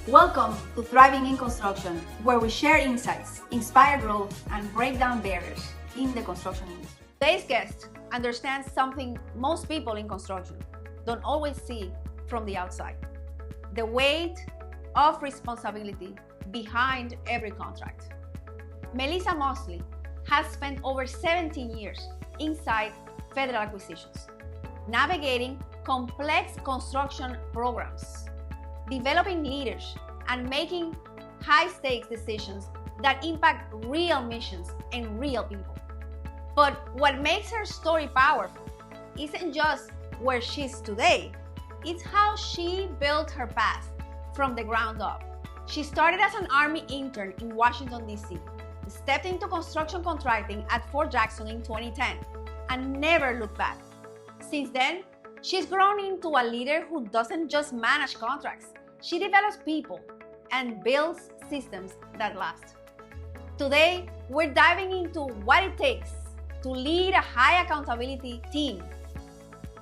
Welcome to Thriving in Construction, where we share insights, inspire growth, and break down barriers in the construction industry. Today's guest understands something most people in construction don't always see from the outside: the weight of responsibility behind every contract. Melisa Mosley has spent over 17 years inside federal acquisitions, navigating complex construction programs, developing leaders, and making high-stakes decisions that impact real missions and real people. But what makes her story powerful isn't just where she's today, it's how she built her path from the ground up. She started as an Army intern in Washington, D.C., stepped into construction contracting at Fort Jackson in 2010, and never looked back. Since then, she's grown into a leader who doesn't just manage contracts. She develops people and builds systems that last. Today, we're diving into what it takes to lead a high accountability team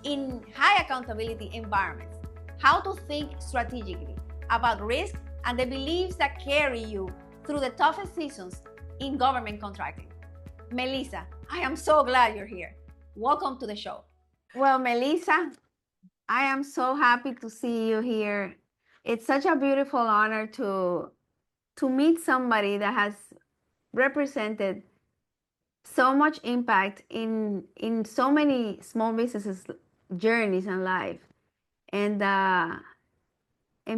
in high accountability environments, how to think strategically about risk and the beliefs that carry you through the toughest seasons in government contracting. Melisa, I am so glad you're here. Welcome to the show. Well, Melisa, I am so happy to see you here. It's such a beautiful honor to meet somebody that has represented so much impact in so many small businesses' journeys and life, and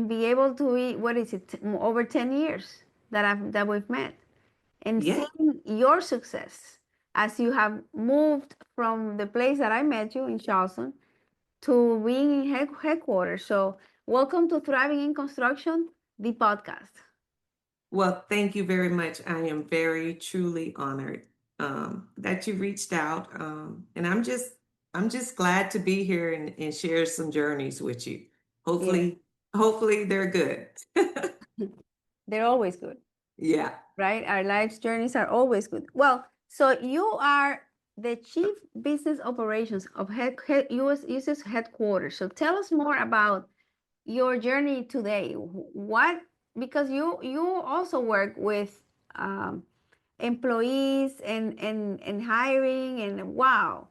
be able to eat, what is it, over 10 years that we've met, and seeing your success as you have moved from the place that I met you in Charleston to being in headquarters. So welcome to Thriving in Construction, the podcast. Well, thank you very much. I am very truly honored that you reached out, and I'm just glad to be here and share some journeys with you. Hopefully they're good. They're always good. Yeah. Right? Our life's journeys are always good. Well, so you are the Chief Business Operations of U.S. Headquarters. So tell us more about your journey today. Because you also work with employees and hiring, and wow,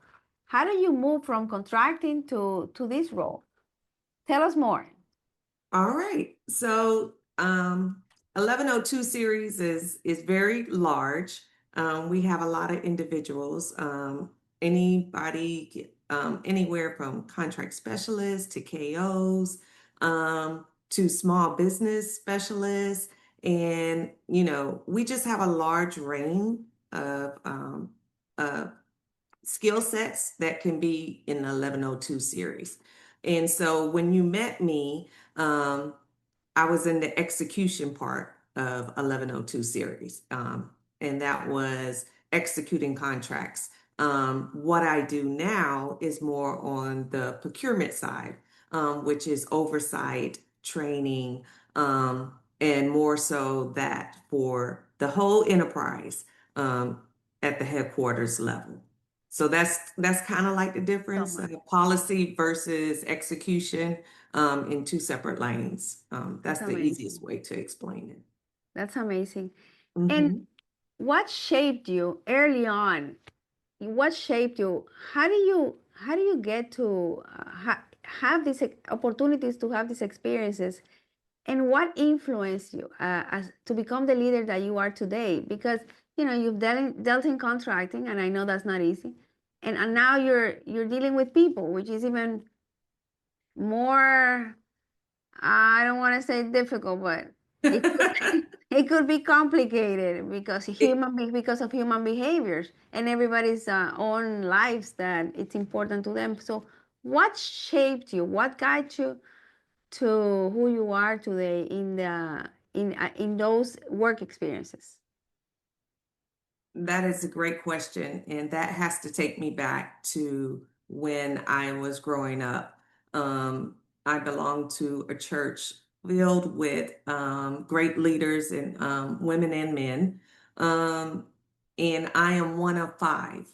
how do you move from contracting to this role? Tell us more. All right. So 1102 series is very large. We have a lot of individuals, anybody, anywhere from contract specialists to KOs, to small business specialists. And, we just have a large range of skill sets that can be in the 1102 series. And so when you met me, I was in the execution part of 1102 series, and that was executing contracts. What I do now is more on the procurement side, which is oversight, training, and more so that for the whole enterprise at the headquarters level. So that's kind of like the difference, policy versus execution, in two separate lanes. That's the easiest way to explain it. That's amazing. And what shaped you early on? What shaped you? How do you get to have these opportunities, to have these experiences? And what influenced you as to become the leader that you are today? Because you've dealt in contracting, and I know that's not easy. And now you're dealing with people, which is even more, I don't want to say difficult, but it could be complicated because of human behaviors and everybody's own lives, that it's important to them. So what shaped you? What guided you to who you are today in those work experiences? That is a great question, and that has to take me back to when I was growing up. I belonged to a church filled with great leaders and women and men, and I am one of five.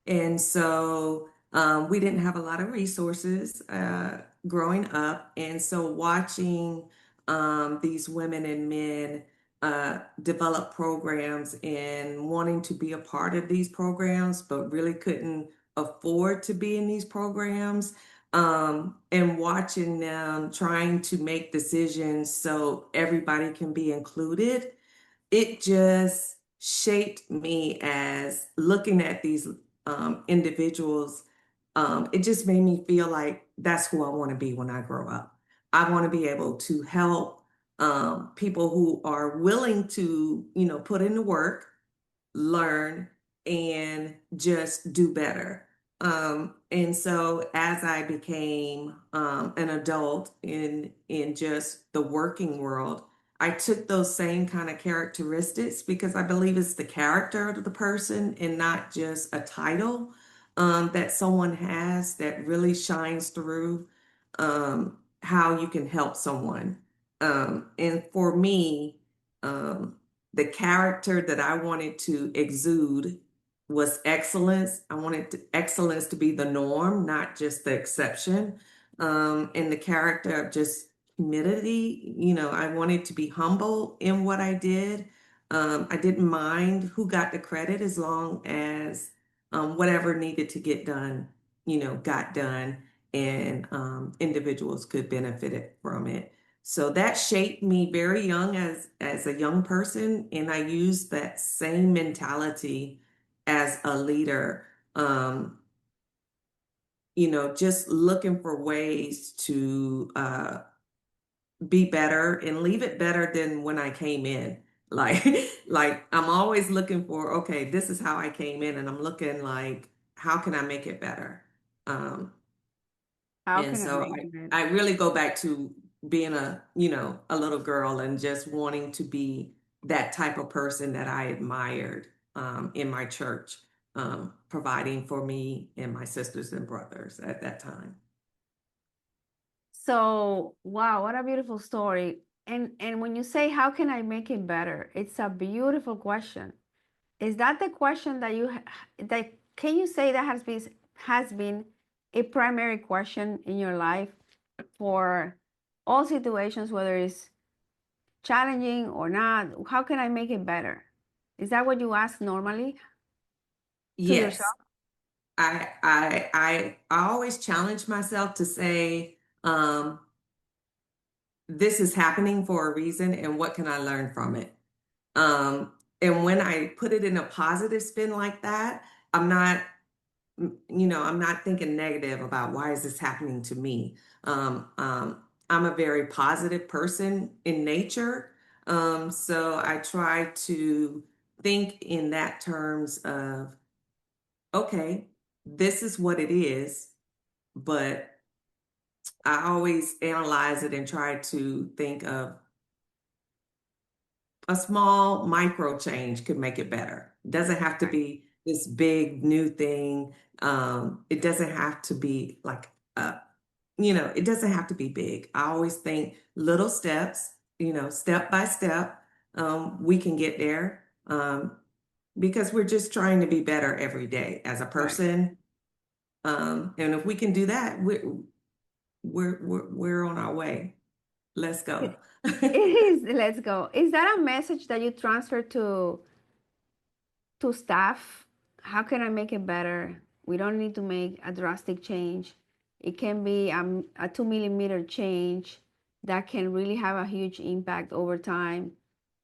And so we didn't have a lot of resources growing up, and so watching these women and men develop programs and wanting to be a part of these programs, but really couldn't afford to be in these programs. And watching them trying to make decisions so everybody can be included, it just shaped me as looking at these individuals. It just made me feel like that's who I want to be when I grow up. I want to be able to help people who are willing to, put in the work, learn, and just do better. And so as I became an adult in just the working world, I took those same kind of characteristics because I believe it's the character of the person and not just a title that someone has that really shines through how you can help someone. And for me, um, the character that I wanted to exude was excellence. I wanted excellence to be the norm, not just the exception. And the character of just humility, I wanted to be humble in what I did. I didn't mind who got the credit as long as whatever needed to get done, got done, and individuals could benefit from it. So that shaped me very young as a young person, and I used that same mentality as a leader. Just looking for ways to be better and leave it better than when I came in. Like, like I'm always looking for, okay, this is how I came in, and I'm looking like, how can I make it better? Um, How and can I so make it better? I really go back to being a little girl and just wanting to be that type of person that I admired in my church, providing for me and my sisters and brothers at that time. So, wow, what a beautiful story. And when you say how can I make it better? It's a beautiful question. Is that the question that that can you say that has been a primary question in your life for all situations, whether it's challenging or not? How can I make it better? Is that what you ask normally to Yes, yourself? I always challenge myself to say, um, this is happening for a reason, and what can I learn from it? And when I put it in a positive spin like that, I'm not, I'm not thinking negative about why is this happening to me. I'm a very positive person in nature. So I try to think in that terms of, okay, this is what it is, but I always analyze it and try to think of a small micro change could make it better. It doesn't have to Right, be this big new thing. It doesn't have to be like, it doesn't have to be big. I always think little steps, step by step, we can get there because we're just trying to be better every day as a right. person. And if we can do that, we're on our way. Let's go. It is. Let's go. Is that a message that you transfer to staff? How can I make it better? We don't need to make a drastic change. It can be a 2 millimeter change that can really have a huge impact over time.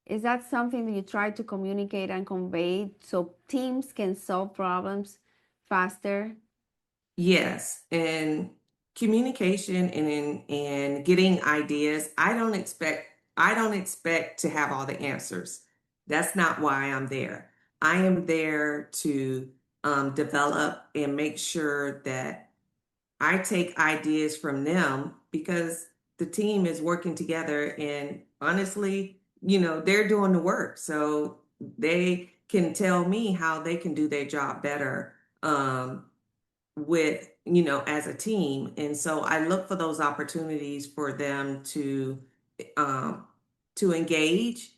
Is that something that you try to communicate and convey so teams can solve problems faster? Yes, and communication and getting ideas. I don't expect to have all the answers. That's not why I'm there. I am there to develop and make sure that I take ideas from them because the team is working together and honestly, they're doing the work. So they can tell me how they can do their job better. With, as a team. And so I look for those opportunities for them um, to engage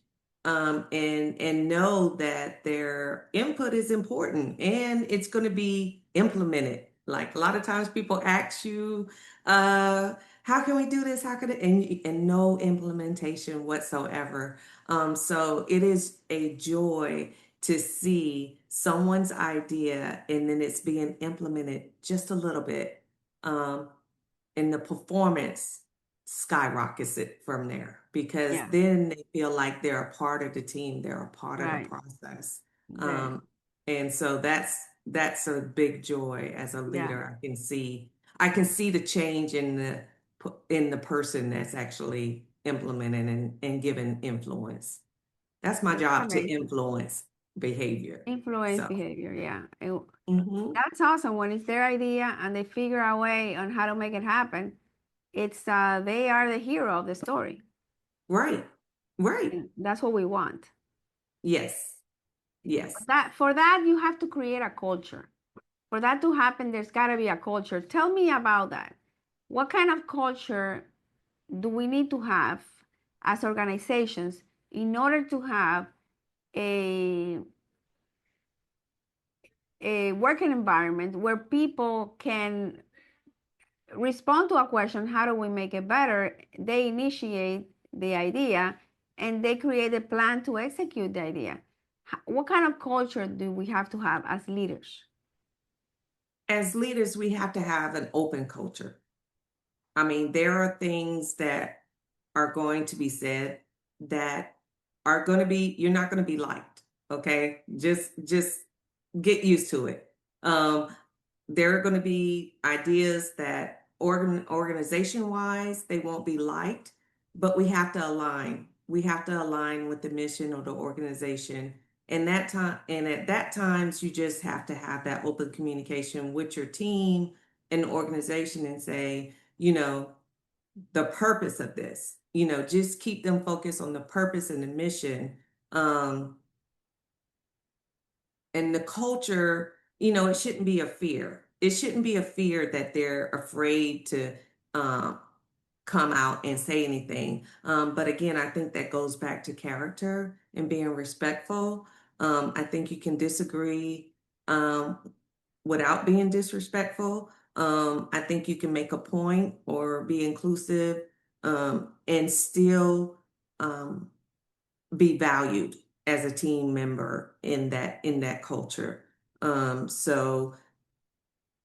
and know that their input is important and it's going to be implemented. Like a lot of times people ask you, uh, how can we do this? How could it? And no implementation whatsoever. So it is a joy to see someone's idea and then it's being implemented just a little bit. Um, and the performance skyrockets it from there because Yeah, then they feel like they're a part of the team, they're a part of the right. process. Right. Um, and so that's a big joy as a Yeah, leader. I can see the change in the person that's actually implementing and giving influence. That's my that's job, to amazing. influence behavior. Influence So, behavior, yeah. mhm. That's awesome when it's their idea and they figure a way on how to make it happen. It's they are the hero of the story. Right, right. And that's what we want. Yes, But yes. that for that you have to create a culture. For that to happen, there's got to be a culture. Tell me about that. What kind of culture do we need to have as organizations in order to have a a working environment where people can respond to a question, how do we make it better? They initiate the idea and they create a plan to execute the idea. What kind of culture do we have to have as leaders? As leaders, we have to have an open culture. I mean, there are things that are going to be said that are going to be, you're not going to be liked. Okay. Just get used to it. Um, there are going to be ideas that organization wise, they won't be liked, but we have to align. We have to align with the mission of the organization. And that time, and at that times, you just have to have that open communication with your team and the organization and say, the purpose of this, just keep them focused on the purpose and the mission. Um, and the culture, it shouldn't be a fear. It shouldn't be a fear that they're afraid to um, come out and say anything. But again, I think that goes back to character and being respectful. I think you can disagree um, without being disrespectful. I think you can make a point or be inclusive and still um, be valued as a team member in that culture. So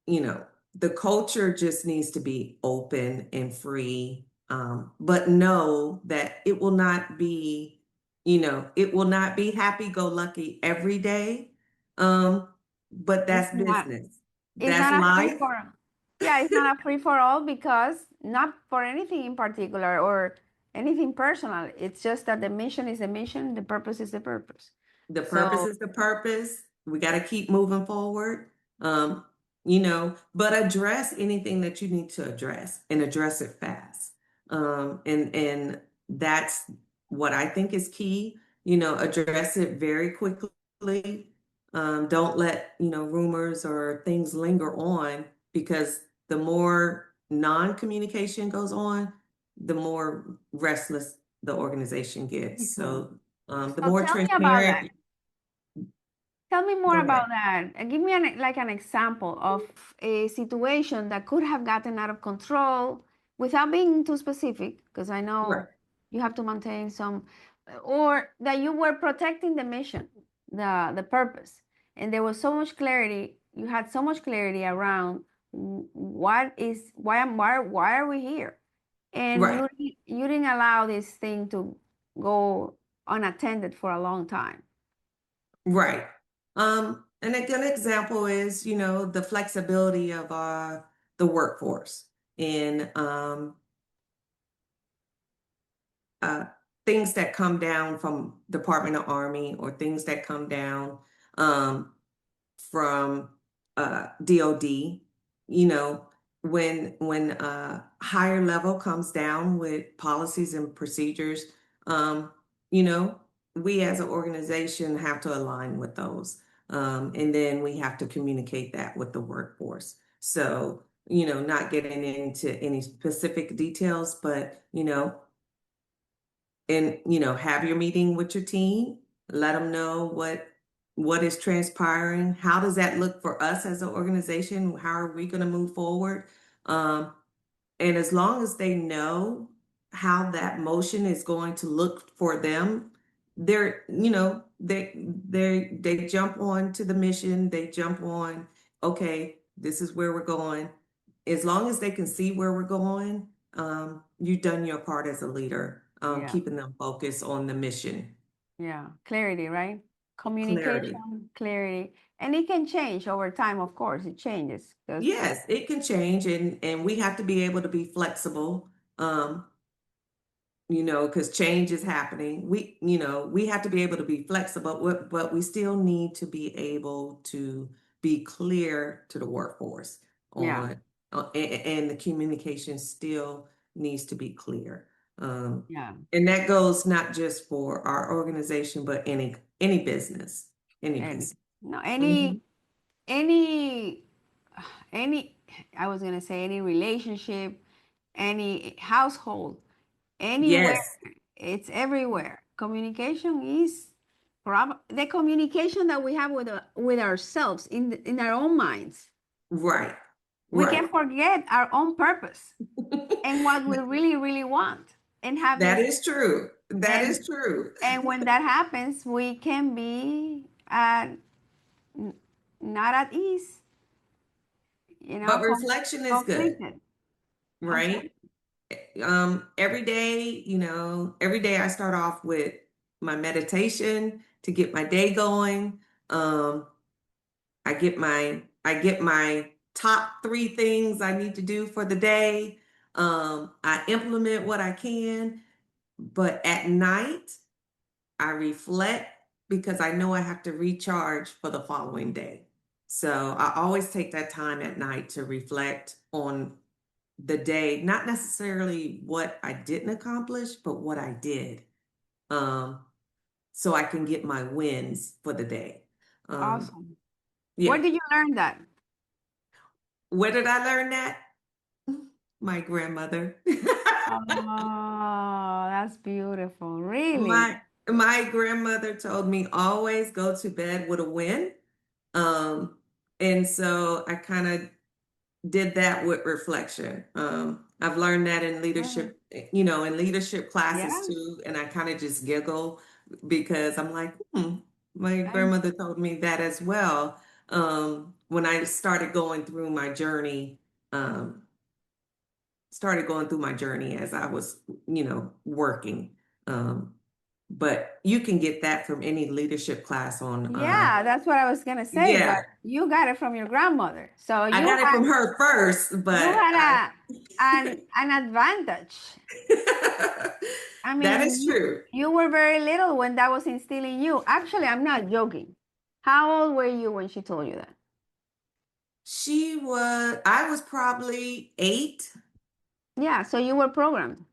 the culture just needs to be open and free, but know that it will not be happy-go-lucky every day. Um, but It's that's not. business. It's That's not a free life. for all. Yeah, it's not a free for all because not for anything in particular or anything personal. It's just that the mission is the mission, the purpose is the purpose. The purpose So is the purpose. We got to keep moving forward. But address anything that you need to address and address it fast. And that's what I think is key. Address it very quickly. Don't let, rumors or things linger on because the more non-communication goes on, the more restless the organization gets. true. So the So more tell me about that. transparent. Tell me more Go about ahead. that. Give me an example of a situation that could have gotten out of control without being too specific, because I Right. know you have to maintain some, or that you were protecting the mission, the purpose, and there was so much clarity. You had so much clarity around why are we here, and Right. you didn't allow this thing to go unattended for a long time. Right. And a good example is, the flexibility of the workforce in uh, things that come down from Department of Army or things that come down um, from DOD, you know, when higher level comes down with policies and procedures, um, you know, we as an organization have to align with those. And then we have to communicate that with the workforce. So, not getting into any specific details, but, and have your meeting with your team, let them know what is transpiring, how does that look for us as an organization, how are we going to move forward, um, And as long as they know how that motion is going to look for them, they're, they jump on to the mission, they jump on, okay, this is where we're going. As long as they can see where we're going, you've done your part as a leader, Yeah. keeping them focused on the mission. Yeah. Clarity, right? Clarity. Communication, clarity. And it can change over time, of course. It changes because Yes, it can change, and we have to be able to be flexible. Because change is happening. We have to be able to be flexible, but we still need to be able to be clear to the workforce yeah, and the communication still needs to be clear. Um, yeah. and that goes not just for our organization, but any business, any And business. no, Mhm. any, any, I was gonna say any relationship, any household, anywhere, Yes, it's everywhere. Communication is the communication that we have with ourselves in our own minds. right, We right. can forget our own purpose and what we really, really want, and That having is true. That and is true. and when that happens, we can be n- not at ease, But reflection is good, conflicted. I'm sorry. right? Every day I start off with my meditation to get my day going. Um, I get my top three things I need to do for the day. I implement what I can, but at night I reflect because I know I have to recharge for the following day. So I always take that time at night to reflect on the day, not necessarily what I didn't accomplish, but what I did. Um, so I can get my wins for the day. Um, Awesome. Where yeah. did you learn that? Where did I learn that? My grandmother. Oh, that's beautiful. Really? My grandmother told me always go to bed with a win. Um, and so I kind of did that with reflection. I've learned that in Right. leadership classes Yeah. too, and I kind of just giggle because I'm like, my And grandmother told me that as well. When I um, started going through my journey as I was, working. Um, but you can get that from any leadership class on, yeah, that's what I was gonna say, but yeah, you got it from your grandmother. So I got it from her first, you but had an advantage. I that mean, is true. you were very little when that was instilled in you. Actually, I'm not joking. How old were you when she told you that? I was probably 8. Yeah, so you were programmed.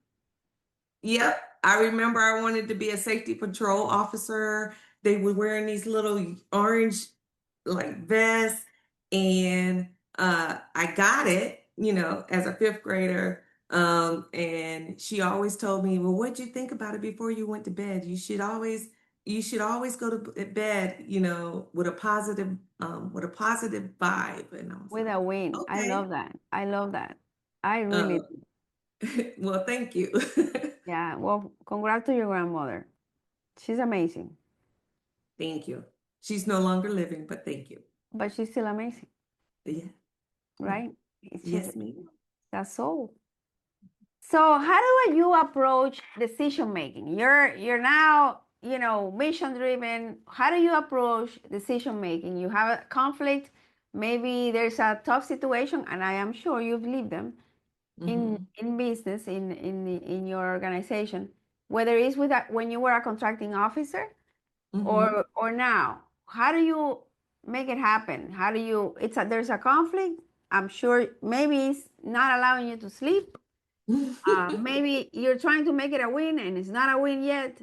Yep. I remember I wanted to be a safety patrol officer. They were wearing these little orange like vests, and I got it, as a fifth grader. And she always told me, "Well, what'd you think about it before you went to bed? You should always go to bed, with a positive vibe." And I was With like, a win. I "Okay." love that. I love that. I really Uh, do. well, thank you. Yeah. Well, congrats to your grandmother. She's amazing, Thank you. She's no longer living, but thank you. but she's still amazing, Yeah. Mm. right? It's just Yes, ma'am. that's all. So how do you approach decision making? You're now, mission driven. How do you approach decision making? You have a conflict, maybe there's a tough situation, and I am sure you've lived them in Mm-hmm. business in your organization, whether it's when you were a contracting officer Mm-hmm. or now. How do you make it happen? How do you there's a conflict. I'm sure maybe it's not allowing you to sleep. Maybe you're trying to make it a win and it's not a win yet.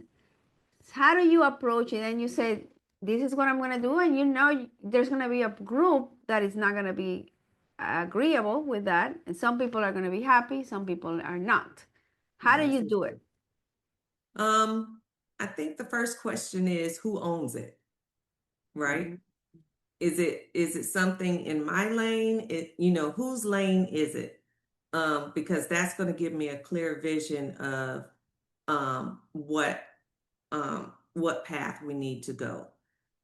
How do you approach it? And you say, this is what I'm going to do. And there's going to be a group that is not going to be agreeable with that. And some people are going to be happy, some people are not. How do Yes. you do it? Um, I think the first question is who owns it, right? Mhm. Is it something in my lane? Whose lane is it? because that's going to give me a clear vision of um, what what path we need to go.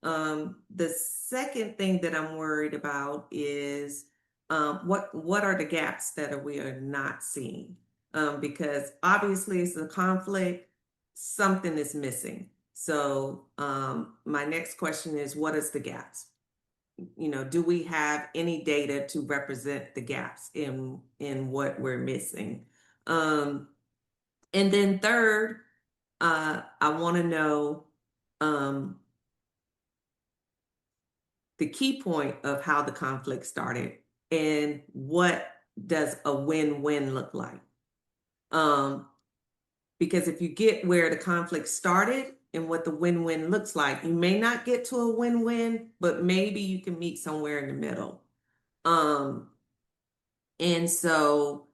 The second thing that I'm worried about is what are the gaps that we are not seeing? Because obviously it's a conflict, something is missing. So my next question is, what is the gaps? Do we have any data to represent the gaps in what we're missing? And then third, I want to know um, the key point of how the conflict started and what does a win-win look like. Because if you get where the conflict started and what the win-win looks like, you may not get to a win-win, but maybe you can meet somewhere in the middle. And so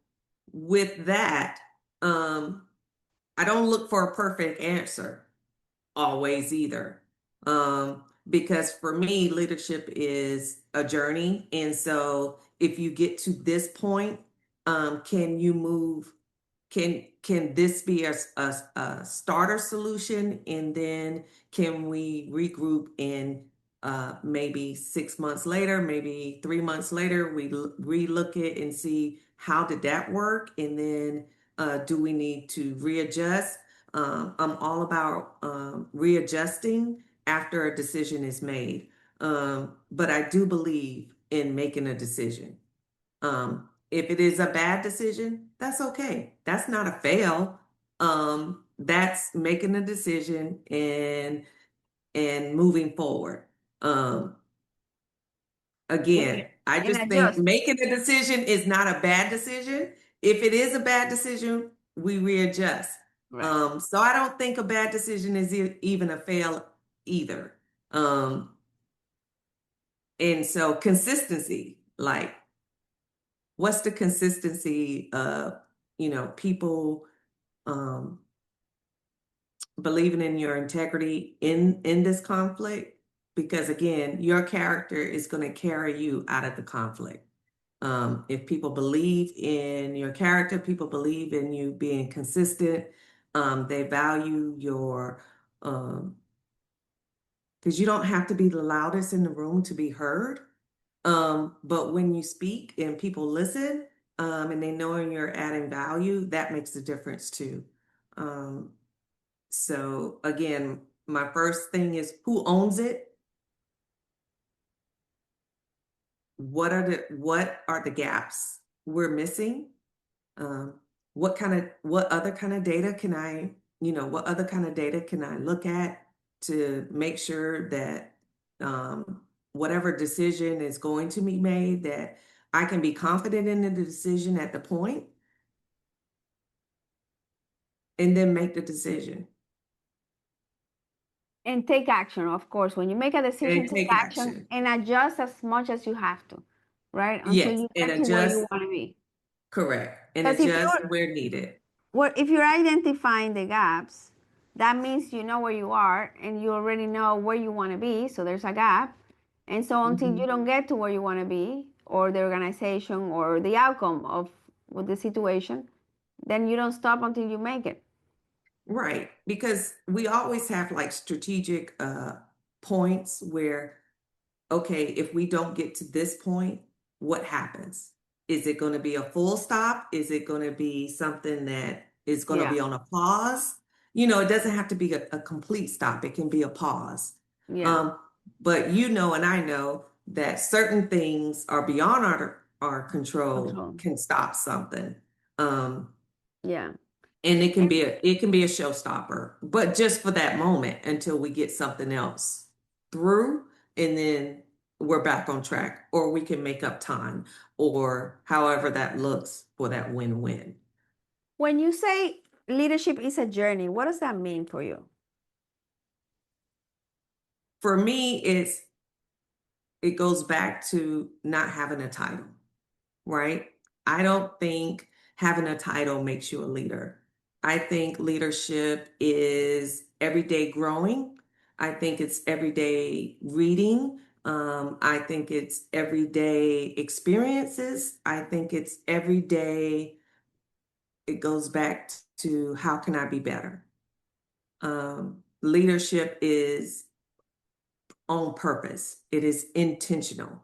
with that, I don't look for a perfect answer always either. Because for me, leadership is a journey. And so if you get to this point, can you move can this be a starter solution, and then can we regroup in maybe 6 months later, maybe 3 months later, we relook it and see how did that work, and then do we need to readjust? I'm all about readjusting after a decision is made, but I do believe in making a decision. If it is a bad decision, that's okay. That's not a fail. That's making a decision and moving forward. Um, And, Again, I and just think adjust. making a decision is not a bad decision. If it is a bad decision, we readjust. Right. So I don't think a bad decision is even a fail either. Um, and so consistency, like what's the consistency of people um, believing in your integrity in this conflict? Because again, your character is going to carry you out of the conflict. If people believe in your character, people believe in you being consistent. They value your because you don't have to be the loudest in the room to be heard. But when you speak and people listen, and they know you're adding value, that makes a difference too. So again, my first thing is who owns it? What are the gaps we're missing? Um, what other kind of data can I look at to make sure that whatever decision is going to be made, that I can be confident in the decision at the point and then make the decision And take action, of course. When you make a decision, and take take action action. and adjust as much as you have to, right? Until Yes, you and get to where adjust, you want to be. correct, and Because if adjust you're where needed. well, if you're identifying the gaps, that means you know where you are and you already know where you want to be. So there's a gap. And so until you Mhm. don't get to where you want to be, or the organization, or the outcome of with the situation, then you don't stop until you make it. Right, because we always have like strategic points where, okay, if we don't get to this point, what happens? Is it going to be a full stop? Is it going to be something that is going to Yeah, be on a pause? It doesn't have to be a complete stop. It can be a pause. yeah, Um, but and I know that certain things are beyond our control control. can stop something. Um, Yeah. and it can And be a showstopper, but just for that moment until we get something else through, and then we're back on track, or we can make up time, or however that looks for that win-win. when you say leadership is a journey, what does that mean for you? For me, it goes back to not having a title, right? I don't think having a title makes you a leader. I think leadership is everyday growing. I think it's everyday reading. I think it's everyday experiences. I think it's everyday, it goes back to how can I be better? Leadership is on purpose. It is intentional.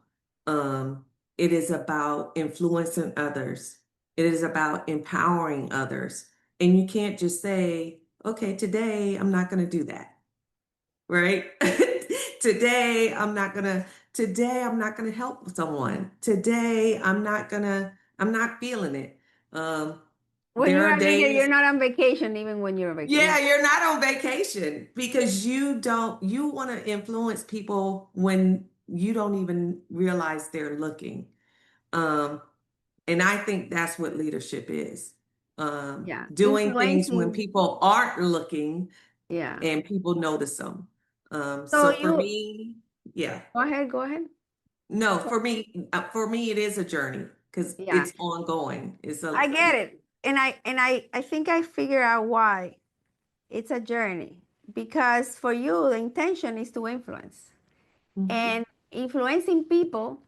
Um, it is about influencing others. It is about empowering others. And you can't just say, okay, today I'm not going to do that, right? Today I'm not gonna help someone. Today I'm not feeling it. Um, When there you're are a leader, days, you're not on vacation, even when you're on yeah, vacation. you're not on vacation because you want to influence people when you don't even realize they're looking. Um, and I think that's what leadership is. Yeah, Doing things when influencing. people aren't looking Yeah. and people notice them. So So for you me, yeah, go ahead, go ahead. no, for me, it is a journey because Yeah, it's ongoing. It's a, I get it. And I think I figure out why it's a journey. Because for you, the intention is to influence. Mhm. And influencing people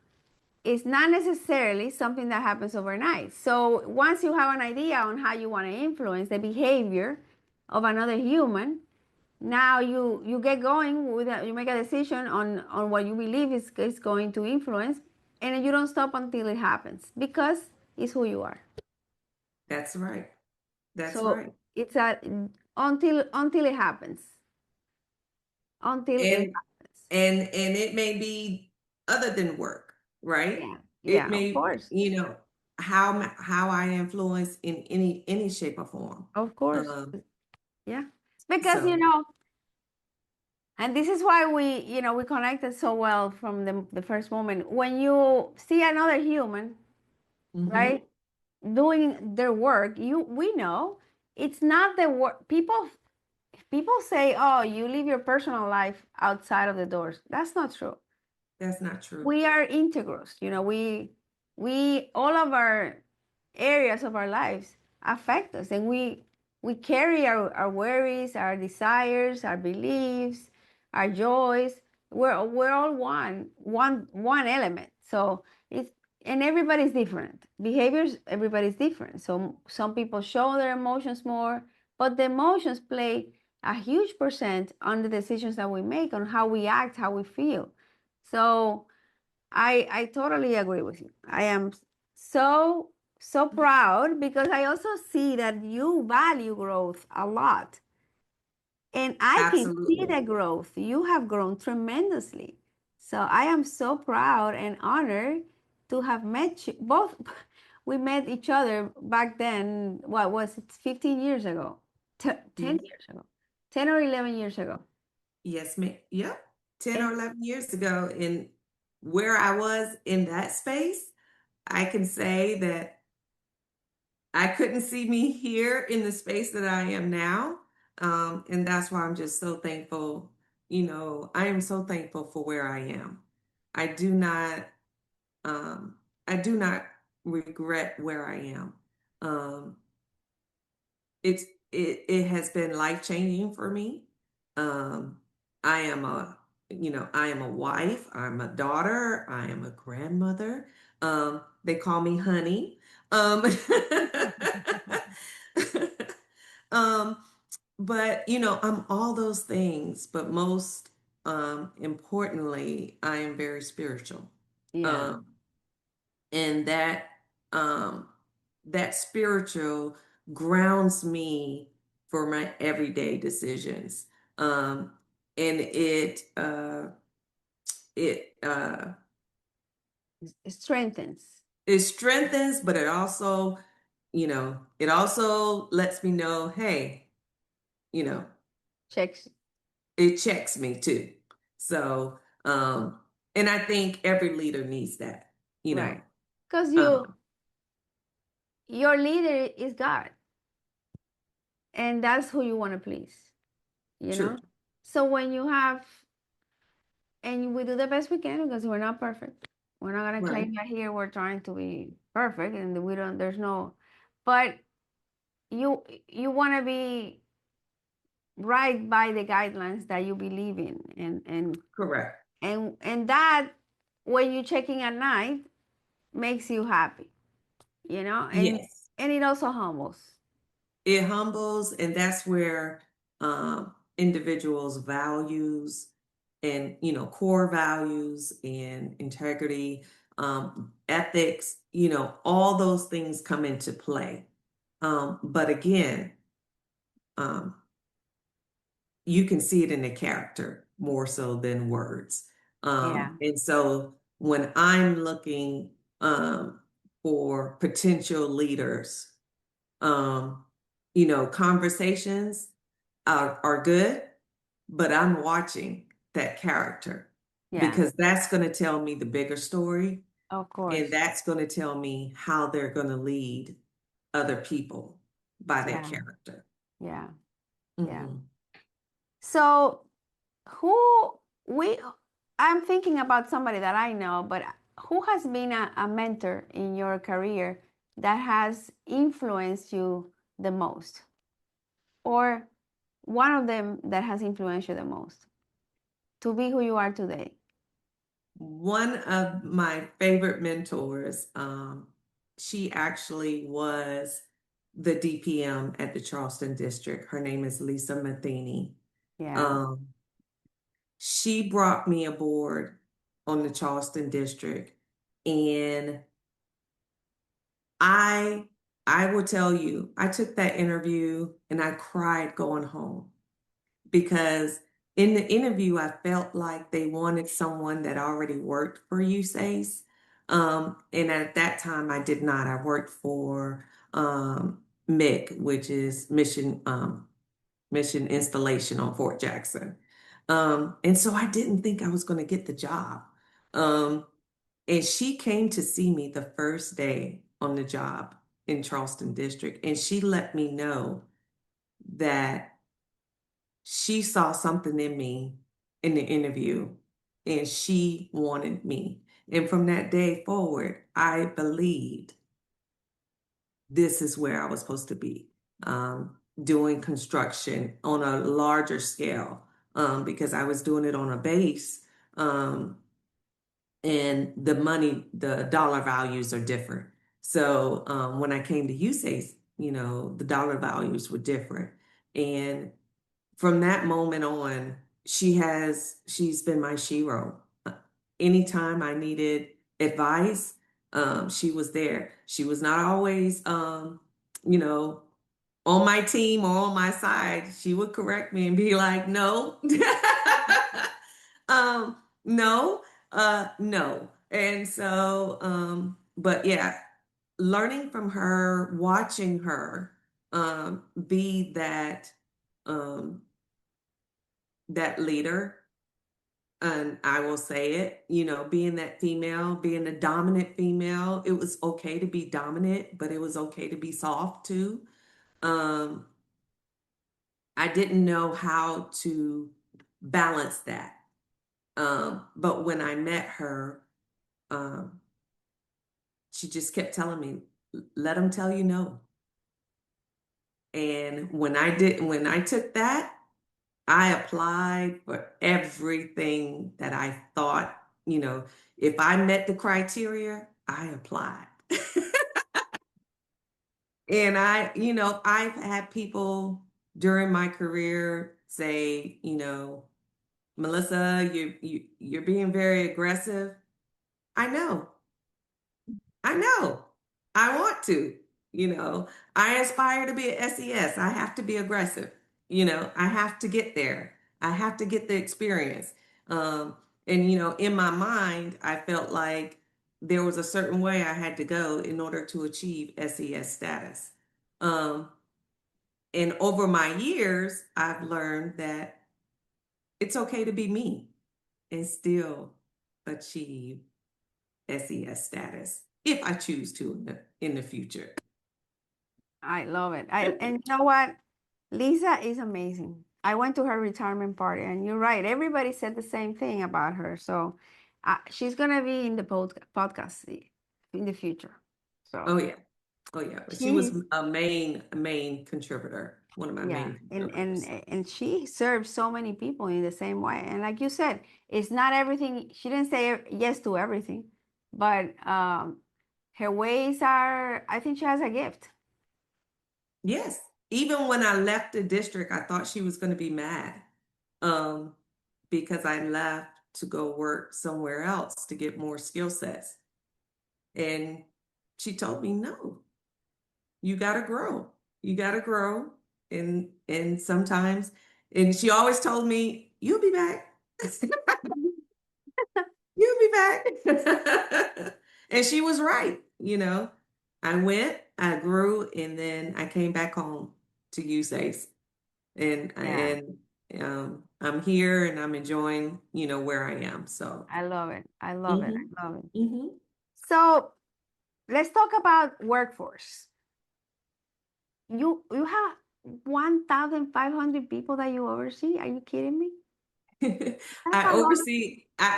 is not necessarily something that happens overnight. So once you have an idea on how you want to influence the behavior of another human, now you get going with you make a decision on what you believe is going to influence, and you don't stop until it happens because it's who you are. That's right. That's So right. it's a until it happens. Until it And happens. and it may be other than work, right? Yeah, It yeah, of may, course. how I influence in any shape or form. Of course. Um, Yeah. Because so and this is why we connected so well from the first moment. When you see another human, mhm, right, doing their work, we know it's not the work. People say, "Oh, you live your personal life outside of the doors." That's not true. that's not true. We are integrals. We all of our areas of our lives affect us, and we carry our worries, our desires, our beliefs, our joys. We're all one element. So it's and everybody's different. Behaviors, everybody's different. So some people show their emotions more, but the emotions play a huge percent on the decisions that we make, on how we act, how we feel. So I totally agree with you. I am so proud because I also see that you value growth a lot. And I can see Absolutely. the growth. You have grown tremendously. So I am so proud and honored to have met you both. We met each other back then, what was it, 15 years ago? 10 Ye- years ago. 10 or 11 years ago. Yes, ma'am. Yep. 10 or And 11 years ago, and where I was in that space, I can say that I couldn't see me here in the space that I am now. And that's why I'm just so thankful. I am so thankful for where I am. I do not, um, I do not regret where I am. Um, it's it has been life changing for me. Um, I am I am a wife, I'm a daughter, I am a grandmother. They call me honey. Um, um, but I'm all those things, but most importantly, I am very spiritual. yeah, Um, and um that spiritual grounds me for my everyday decisions. um and it it strengthens. it strengthens, but it also lets me know, hey, you know Checks. it checks me too. So and I think every leader needs that, you know Right. Because um your leader is God, and that's who you want to please, you know? true. So when you have, and we do the best we can because we're not perfect. We're not going to Right. claim that here we're trying to be perfect and we don't, there's no, but you want to be right by the guidelines that you believe in, and Correct. And that, when you're checking at night, makes you happy, Yes. and it also humbles. It humbles, and that's where individuals' values and core values and integrity, ethics, all those things come into play. But again, um, you can see it in the character more so than words. Yeah. And so when I'm looking for potential leaders, um, conversations are good, but I'm watching that character Yeah, because that's going to tell me the bigger story, of and course. that's going to tell me how they're going to lead other people by their Yeah, character. yeah, yeah. Mhm. So who we I'm thinking about somebody that I know, but who has been a mentor in your career that has influenced you the most? Or one of them that has influenced you the most to be who you are today? One of my favorite mentors, she actually was the DPM at the Charleston District. Her name is Lisa Matheny. Yeah, Um, she brought me aboard on the Charleston District, and I I will tell you, I took that interview and I cried going home because in the interview, I felt like they wanted someone that already worked for USACE. And at that time, I did not. I worked for MIC, which is Mission Installation on Fort Jackson. And so I didn't think I was going to get the job. Um, and she came to see me the first day on the job in Charleston District, and she let me know that she saw something in me in the interview and she wanted me. And from that day forward, I believed this is where I was supposed to be, doing construction on a larger scale, because I was doing it on a base. Um, and the dollar values are different. So when I came to USACE, the dollar values were different. And from that moment on, she's been my shero. Anytime I needed advice, she was there. She was not always, you know, on my team or on my side. She would correct me and be like, "No, um, no, no." And so, but yeah, learning from her, watching her be um, that leader. And I will say it, being that female, being the dominant female, it was okay to be dominant, but it was okay to be soft too. Um, I didn't know how to balance that. But when I met her, um, she just kept telling me, let them tell you no. And when I took that, I applied for everything that I thought, if I met the criteria, I applied. And I've had people during my career say, Melissa, you're being very aggressive. I know. I know. I want to, you know. I aspire to be an SES. I have to be aggressive. I have to get there. I have to get the experience. Um, and in my mind, I felt like there was a certain way I had to go in order to achieve SES status. Um, and over my years, I've learned that it's okay to be me and still achieve SES status if I choose to in the future. I love it. And you know what? Lisa is amazing. I went to her retirement party, and you're right. Everybody said the same thing about her. So she's gonna be in the podcast in the future. Oh So yeah. Oh yeah. But she was she a main contributor. one of my Yeah, main coworkers. and she serves so many people in the same way. And like you said, it's not everything. She didn't say yes to everything, but her ways are. I think she has a gift. Yes. Even when I left the district, I thought she was going to be mad um, because I left to go work somewhere else to get more skill sets. And she told me, no, you got to grow. You got to grow. And sometimes, and she always told me, you'll be back. You'll be back. And she was right. I went, I grew, and then I came back home to USACE. And Yeah, and I'm here and I'm enjoying, where I am. So, I love it. I love it. hmm I love it. hmm So let's talk about workforce. You have 1,500 people that you oversee. Are you kidding me? That's I a lot.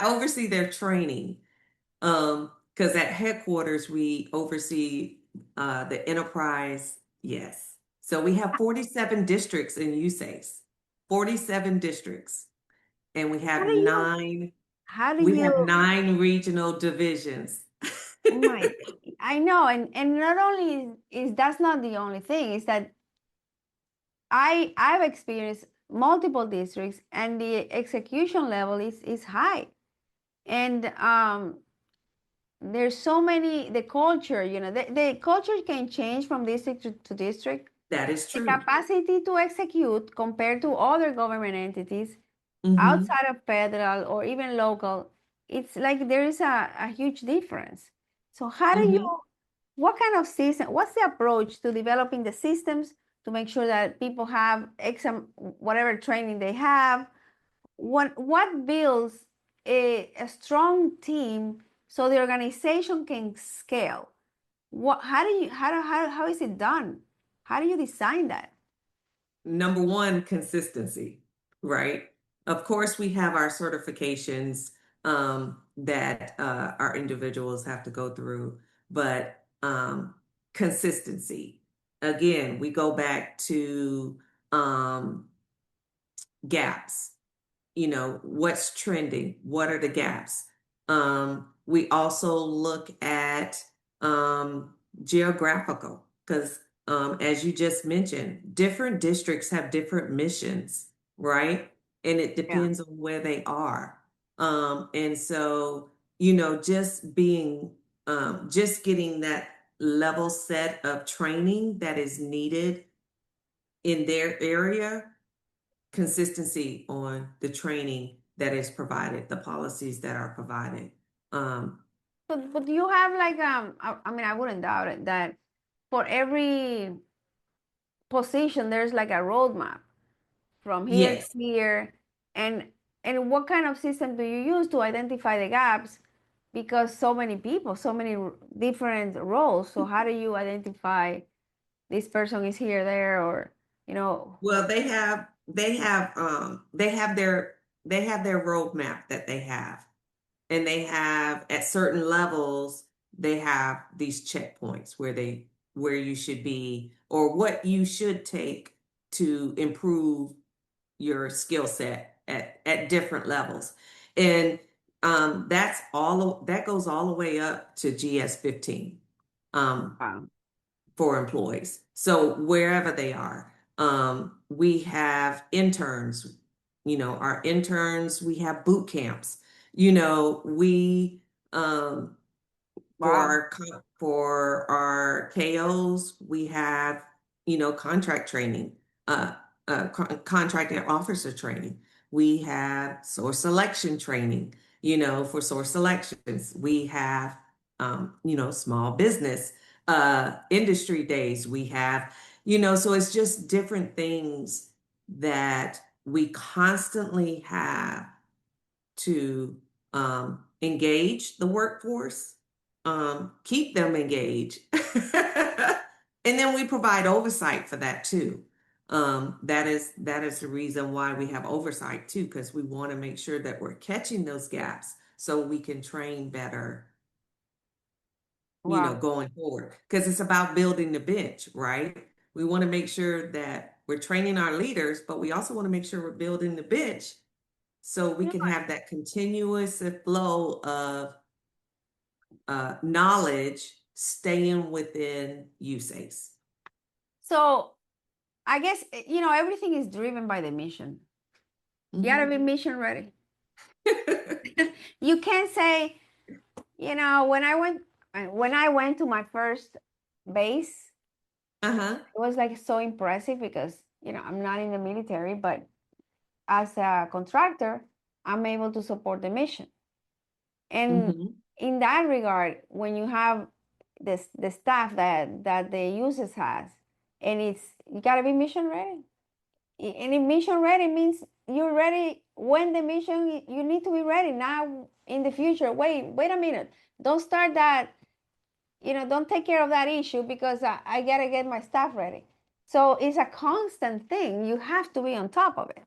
oversee their training. Because at headquarters we oversee the enterprise. Yes. So we have 47 districts in USACE, 47 districts, and How do you? How do we have you? 9 regional divisions. Oh my, I know, and not only is that's not the only thing, is that I've experienced multiple districts and the execution level is high. And there's so many the culture, the culture can change from district to district. That is The true. capacity to execute compared to other government entities Hmm outside of federal or even local, it's like there is a huge difference. So how do you, hmm what kind of system, what's the approach to developing the systems to make sure that people have whatever training they have? What builds a strong team so the organization can scale? How do you, how is it done? How do you design that? Number one, consistency, right? Of course, we have our certifications that our individuals have to go through, but consistency. Again, we go back to um, gaps. What's trending, what are the gaps. We also look at um, geographical because as you just mentioned, different districts have different missions, right? And it Yeah. depends on where they are. And so just getting that level set of training that is needed in their area, consistency on the training that is provided, the policies that are provided. Um, But do you have like I mean I wouldn't doubt it that for every position there's like a roadmap from here to yes. here, and and what kind of system do you use to identify the gaps, because so many people, so many different roles, so how do you identify this person is here, there, or you know Well, they have their roadmap that they have, and they have at certain levels they have these checkpoints where you should be or what you should take to improve your skill set at different levels. And that goes all the way up to GS 15 um, wow. for employees. So wherever they are, we have interns, our interns, we have boot camps, we um, Wow. for our KOs, we have, contract training, contract and officer training. We have source selection training, for source selections. We have, small business industry days. We have, so it's just different things that we constantly have to engage the workforce, keep them engaged, and then we provide oversight for that too. That is the reason why we have oversight too, because we want to make sure that we're catching those gaps so we can train better, Wow. going forward. Because it's about building the bench, right? We want to make sure that We're training our leaders, but we also want to make sure we're building the bench so we You know can what? have that continuous flow of knowledge staying within USACE. So I guess, everything is driven by the mission. You gotta be mission ready. You can't say, when I went to my first base, Uh-huh. it was like so impressive because, I'm not in the military, but as a contractor, I'm able to support the mission. And Mm-hmm. in that regard, when you have the staff that the users has, and you gotta be mission ready. And if mission ready means you're ready when the mission, you need to be ready now in the future. Wait a minute. Don't start that, don't take care of that issue because I gotta get my staff ready. So it's a constant thing. You have to be on top of it.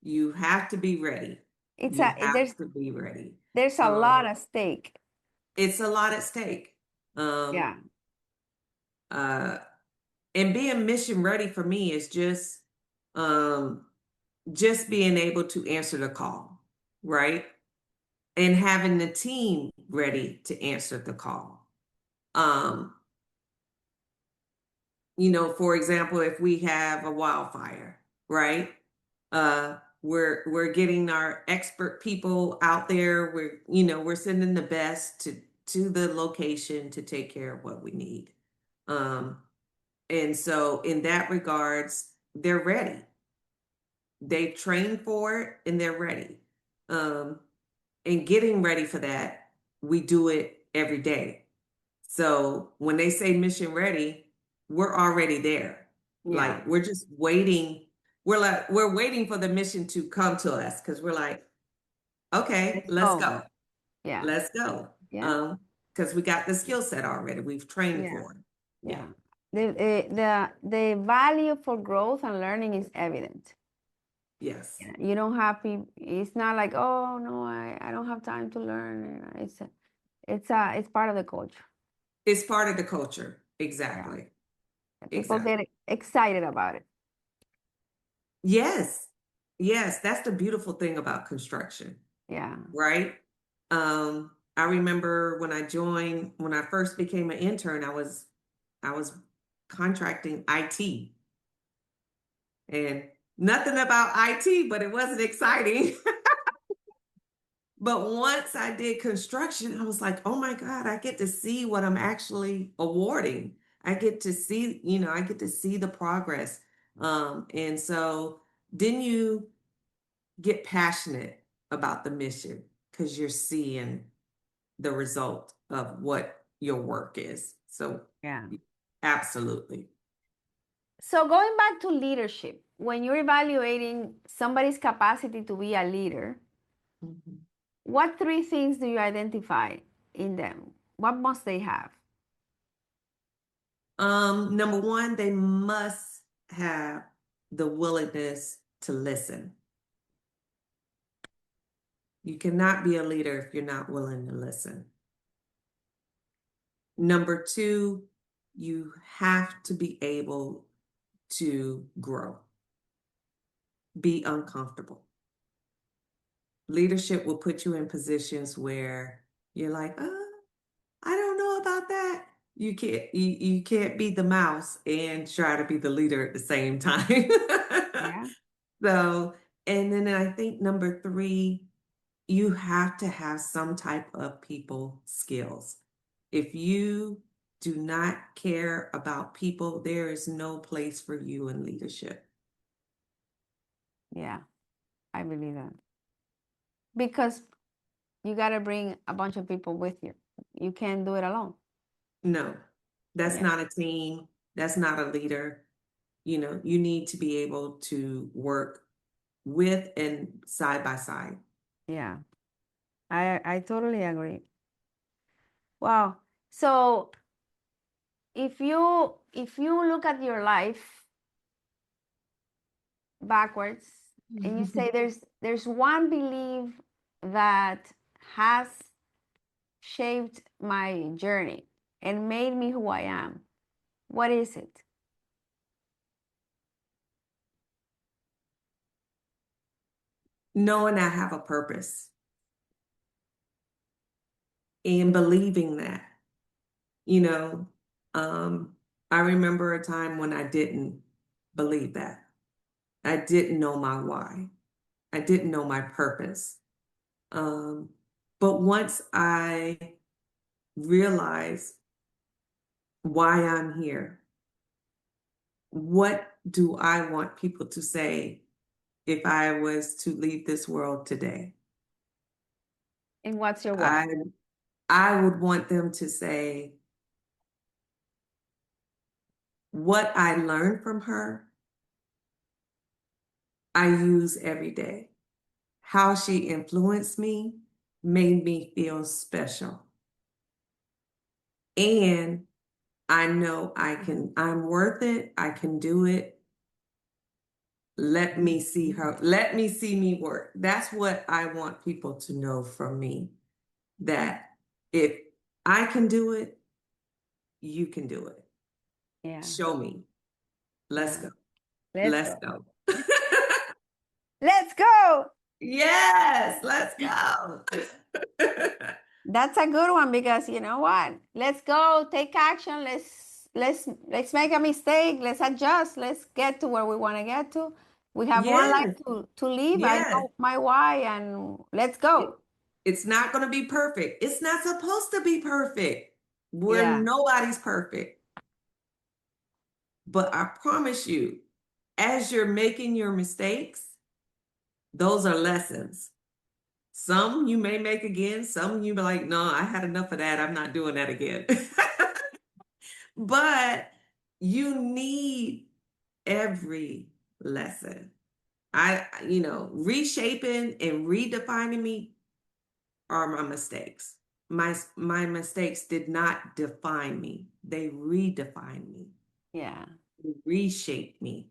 You have to be ready. It's You a have to be ready. there's a lot Um, at stake. it's a lot at stake. Yeah. Uh, and being mission ready for me is um, just being able to answer the call, right? And having the team ready to answer the call. Um, for example, if we have a wildfire, right? We're getting our expert people out there. We're sending the best to the location to take care of what we need. Um, and so in that regards, they're ready. They've trained for it and they're ready. Um, and getting ready for that, we do it every day. So when they say mission ready, we're already there. Yeah. Like we're just waiting. We're waiting for the mission to come to us because we're like, okay, Let's let's go. go. Yeah. Let's go. Yeah. Because we got the skill set already. We've trained Yeah. for it. Yeah. Yeah. The value for growth and learning is evident. Yes. Yeah. You don't have people. It's not like, oh no, I don't have time to learn. It's part of the culture. It's part of the culture. Yeah. Exactly. People Exactly. get excited about it. Yes. Yes. That's the beautiful thing about construction, Yeah. right? I remember when I first became an intern, I was contracting IT and nothing about IT, but it wasn't exciting. But once I did construction, I was like, oh my God, I get to see what I'm actually awarding. I get to see, I get to see the progress. And so then you get passionate about the mission because you're seeing the result of what your work is. So, Yeah. absolutely. So going back to leadership, when you're evaluating somebody's capacity to be a leader, Mhm. what three things do you identify in them? What must they have? Number one, they must have the willingness to listen. You cannot be a leader if you're not willing to listen. Number two, you have to be able to grow, be uncomfortable. Leadership will put you in positions where you're like, I don't know about that. You can't be the mouse and try to be the leader at the same time. Yeah. So, and then I think number three, you have to have some type of people skills. If you do not care about people, there is no place for you in leadership. Yeah, I believe that. Because you got to bring a bunch of people with you. You can't do it alone. No, that's Yeah. not a team. That's not a leader. You need to be able to work with and side by side. Yeah. I totally agree. Wow. So if you look at your life backwards and you say there's one belief that has shaped my journey and made me who I am, what is it? knowing I have a purpose and believing that, you know, um, I remember a time when I didn't believe that. I didn't know my why. I didn't know my purpose. Um, but once I realized why I'm here, what do I want people to say if I was to leave this world today? And what's your why? I I would want them to say what I learned from her, I use every day. How she influenced me made me feel special. And I know I'm worth it. I can do it. Let me see her. Let me see me work. That's what I want people to know from me. That if I can do it, you can do it. Yeah. Show me. Let's Yeah. go. Let's Let's go. go. Let's go. Yes, let's go. That's a good one because you know what? Let's go, take action. Let's make a mistake. Let's adjust. Let's get to where we want to get to. We have one life Yes, to live. I yes. know my why, and let's It- go. it's not going to be perfect. It's not supposed to be perfect. We're Yeah. nobody's perfect. But I promise you, as you're making your mistakes, those are lessons. Some you may make again, some you be like, no, I had enough of that. I'm not doing that again. But you need every lesson. Reshaping and redefining me are my mistakes. My mistakes did not define me. They redefined me, Yeah. reshaped me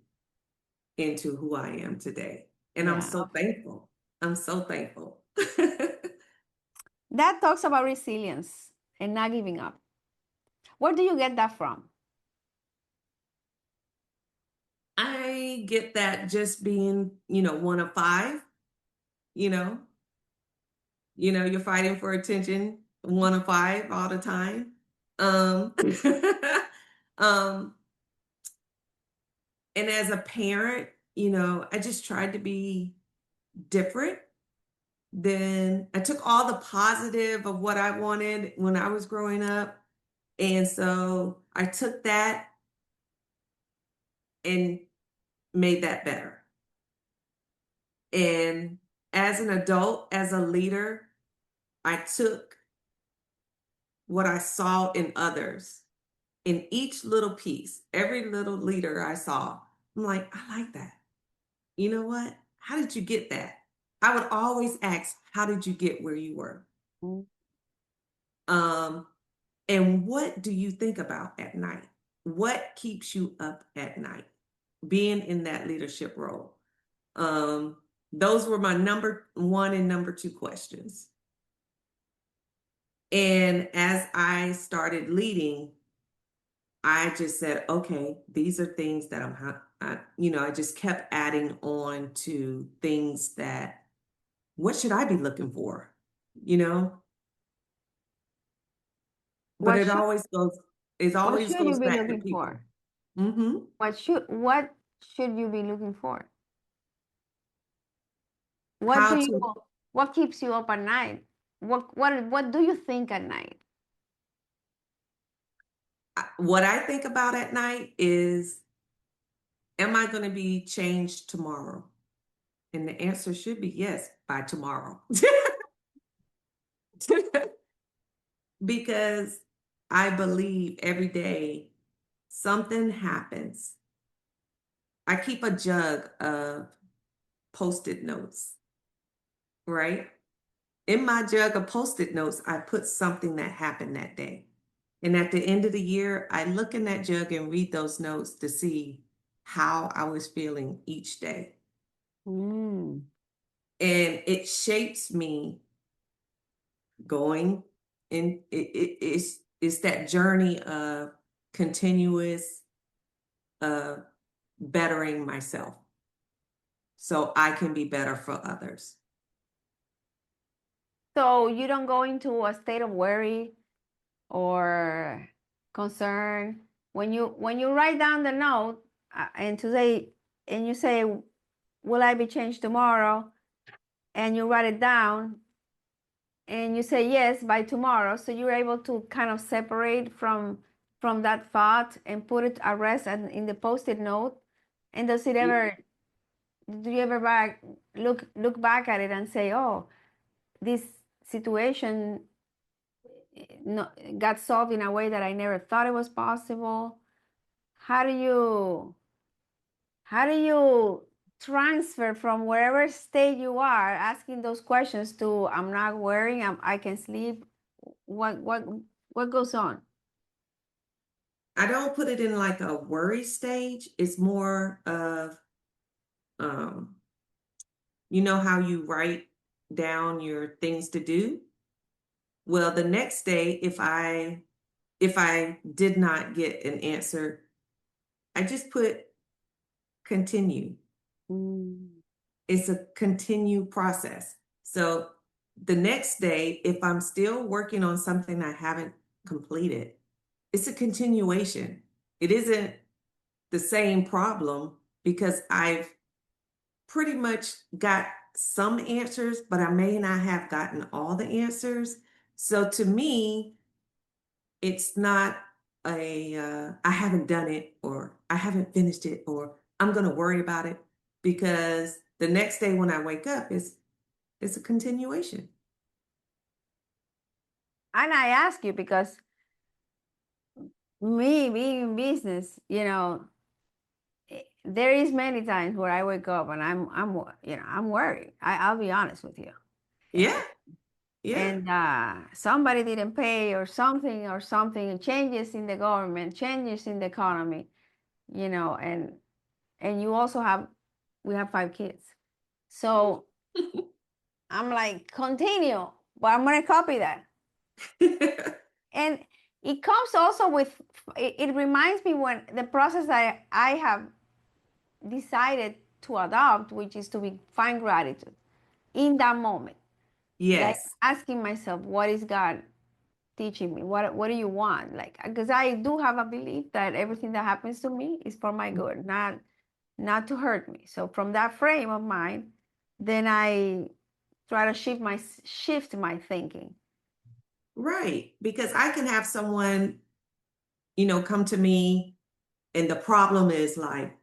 into who I am today. And I'm Yeah. so thankful. I'm so thankful. That talks about resilience and not giving up. Where do you get that from? I get that just being, one of five, you know, you're fighting for attention, one of five all the time. Um, um, and as a parent, I just tried to be different. Then I took all the positive of what I wanted when I was growing up. And so I took that and made that better. And as an adult, as a leader, I took what I saw in others in each little piece, every little leader I saw. I'm like, I like that. You know what? How did you get that? I would always ask, how did you get where you were? Mm. Um, and what do you think about at night? What keeps you up at night? Being in that leadership role. Um, those were my number one and number two questions. And as I started leading, I just said, okay, these are things that I just kept adding on to things that, what should I be looking for? You know, but What should it what always should you goes be back to looking people. for? Mm-hmm. What should you be looking for? What How do you to, what keeps you up at night? What do you think at night? what I think about at night is, am I going to be changed tomorrow? And the answer should be yes, by tomorrow. Because I believe every day something happens. I keep a jug of post-it notes, right? In my jug of post-it notes, I put something that happened that day. And at the end of the year, I look in that jug and read those notes to see how I was feeling each day. Mm, And it shapes me going, and it's that journey of continuous bettering myself. so I can be better for others. So you don't go into a state of worry or concern when you write down the note and you say, will I be changed tomorrow? And you write it down and you say yes by tomorrow. So you're able to kind of separate from that thought and put it at rest and in the post-it note. And do you ever look back at it and say, oh, this situation no, got solved in a way that I never thought it was possible? How do you transfer from wherever state you are asking those questions to I'm not worrying, I can sleep? What goes on? I don't put it in like a worry stage. It's more of, um, you know how you write down your things to do? Well, the next day, if I did not get an answer, I just put continue. It's a continue process. So the next day, if I'm still working on something I haven't completed, it's a continuation. It isn't the same problem because I've pretty much got some answers, but I may not have gotten all the answers. So to me, it's not I haven't done it or I haven't finished it or I'm going to worry about it, because the next day when I wake up, it's a continuation. And I ask you because me being in business, there is many times where I wake up and I'm worried. I'll be honest with you. Yeah. Yeah. And somebody didn't pay or something, changes in the government, changes in the economy, and you also we have 5 kids. So I'm like, continue, but I'm going to copy that. And it comes also with, it reminds me when the process that I have decided to adopt, which is to find gratitude in that moment. Like Yes. asking myself, what is God teaching me? What do you want? Like, because I do have a belief that everything that happens to me is for my good, not to hurt me. So from that frame of mind, then I try to shift my thinking. Right. Because I can have someone, come to me and the problem is like,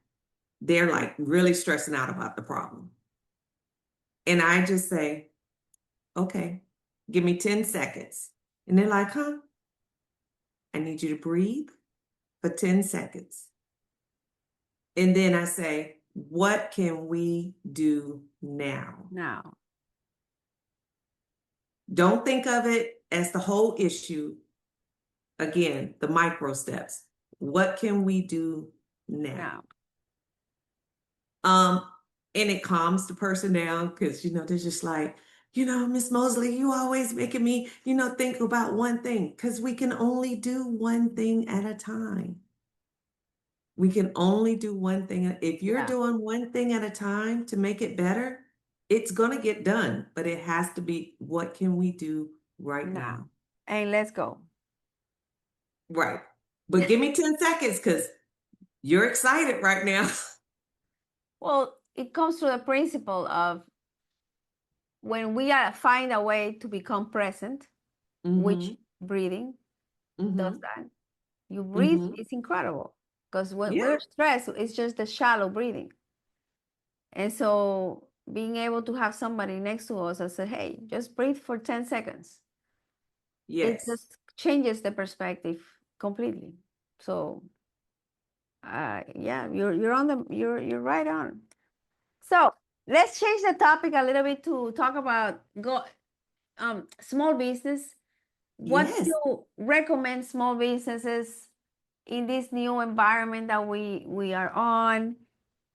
they're like really stressing out about the problem. And I just say, okay, give me 10 seconds. And they're like, huh? I need you to breathe for 10 seconds. And then I say, what can we do now? Now. Don't think of it as the whole issue. Again, the micro steps. What can we do now? And it calms the person down because, they're just like, Miss Mosley, you always making me, think about one thing, because we can only do one thing at a time. We can only do one thing. If you're doing one thing at a time to make it better, it's going to get done, but it has to be, what can we do right now? And let's go. Right. But give me 10 seconds because you're excited right now. Well, it comes to the principle of when we find a way to become present, which breathing does that. You breathe, it's incredible. Because when we're stressed, it's just the shallow breathing. And so being able to have somebody next to us that said, hey, just breathe for 10 seconds. It just changes the perspective completely. So yeah, you're right on. So let's change the topic a little bit to talk about small business. What do you recommend small businesses in this new environment that we are on?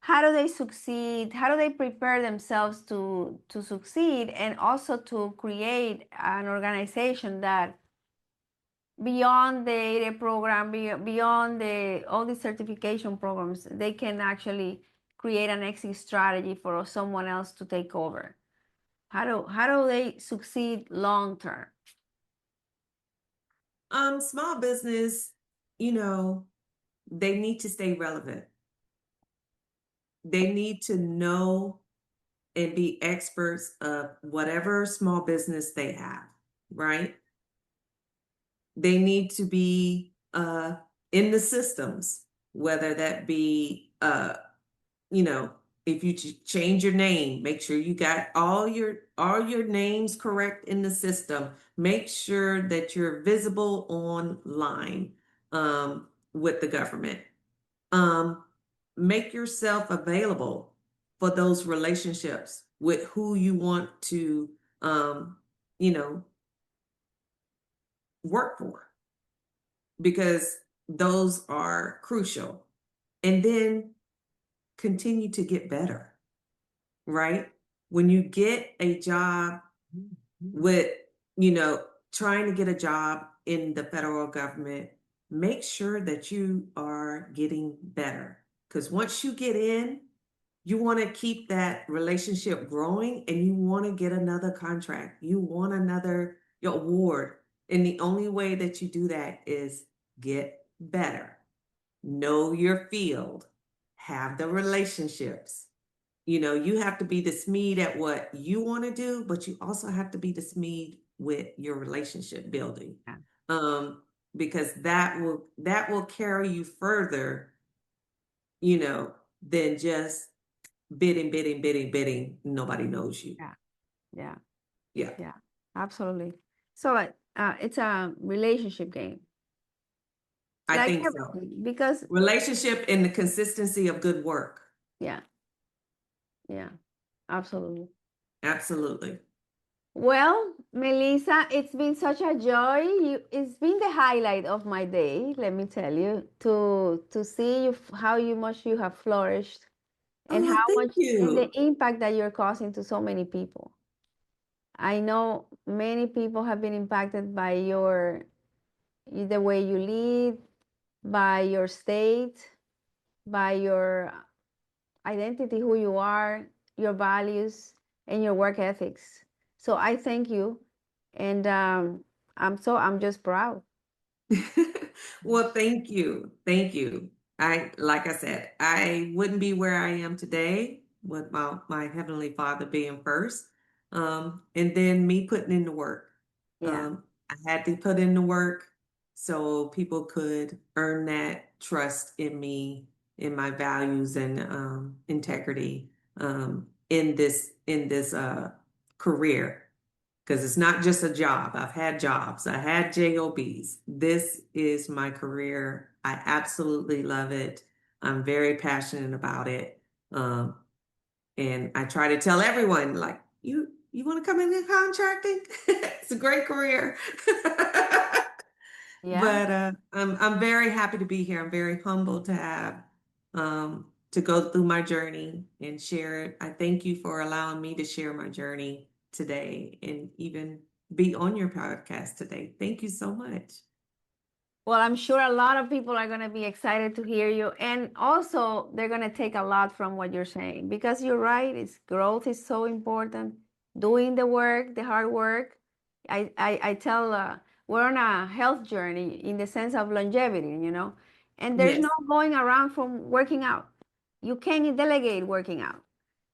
How do they succeed? How do they prepare themselves to succeed, and also to create an organization that beyond the area program, beyond all the certification programs, they can actually create an exit strategy for someone else to take over? How do they succeed long term? Small business, they need to stay relevant. They need to know and be experts of whatever small business they have, right? They need to be in the systems, whether that be, if you change your name, make sure you got all your names correct in the system. Make sure that you're visible online with the government. Make yourself available for those relationships with who you want to, you know, work for, because those are crucial. And then continue to get better, right? When you get a job with, trying to get a job in the federal government, make sure that you are getting better. Because once you get in, you want to keep that relationship growing and you want to get another contract. You want another award. And the only way that you do that is get better. Know your field. Have the relationships. You have to be the SMED at what you want to do, but you also have to be the SMED with your relationship building. Yeah. Because that will carry you further, than just bidding. Nobody knows you. Yeah, absolutely. So it's a relationship game. I Like think so. everything, because Relationship and the consistency of good work. yeah, absolutely. Absolutely. Well, Melisa, it's been such a joy. It's been the highlight of my day, let me tell you, to see how much you have flourished and Oh, how thank much and the you. impact that you're causing to so many people. I know many people have been impacted by the way you lead, by your state, by your identity, who you are, your values, and your work ethics. So I thank you, and I'm just proud. Well, thank you. Thank you. Like I said, I wouldn't be where I am today with my Heavenly Father being first. And then me putting in the work. Yeah, I had to put in the work so people could earn that trust in me, in my values and integrity in this career. Because it's not just a job. I've had jobs. I had jobs. This is my career. I absolutely love it. I'm very passionate about it. And I try to tell everyone, like, you want to come into contracting? It's a great career. yeah. But I'm very happy to be here. I'm very humbled to have to go through my journey and share it. I thank you for allowing me to share my journey today and even be on your podcast today. Thank you so much. Well, I'm sure a lot of people are going to be excited to hear you. And also, they're going to take a lot from what you're saying, because you're right. Growth is so important. Doing the work, the hard work. I tell, we're on a health journey in the sense of longevity. And there's no Yes. going around from working out. You can't delegate working out.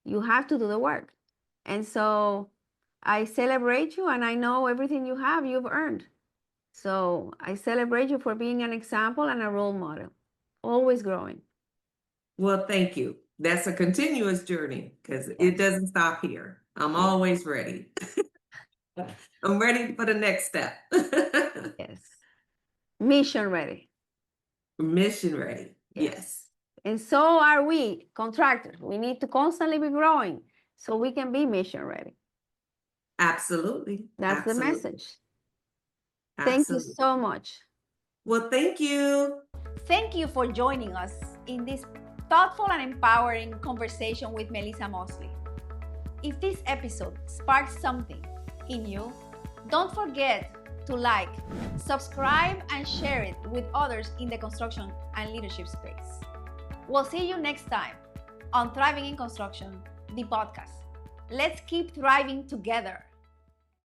You have to do the work. And so I celebrate you, and I know everything you have, you've earned. So I celebrate you for being an example and a role model, always growing. Well, thank you. That's a continuous journey because Yes, it doesn't stop here. I'm yes, always ready. I'm ready for the next step. yes. Mission ready. Mission ready. Yes. Yes. And so are we, contractors. We need to constantly be growing so we can be mission ready. Absolutely. That's the Absolutely. message. Thank you Absolutely. so much. Well, thank you. Thank you for joining us in this thoughtful and empowering conversation with Melisa Mosley. If this episode sparked something in you, don't forget to like, subscribe, and share it with others in the construction and leadership space. We'll see you next time. on Thriving in Construction, the podcast. Let's keep thriving together.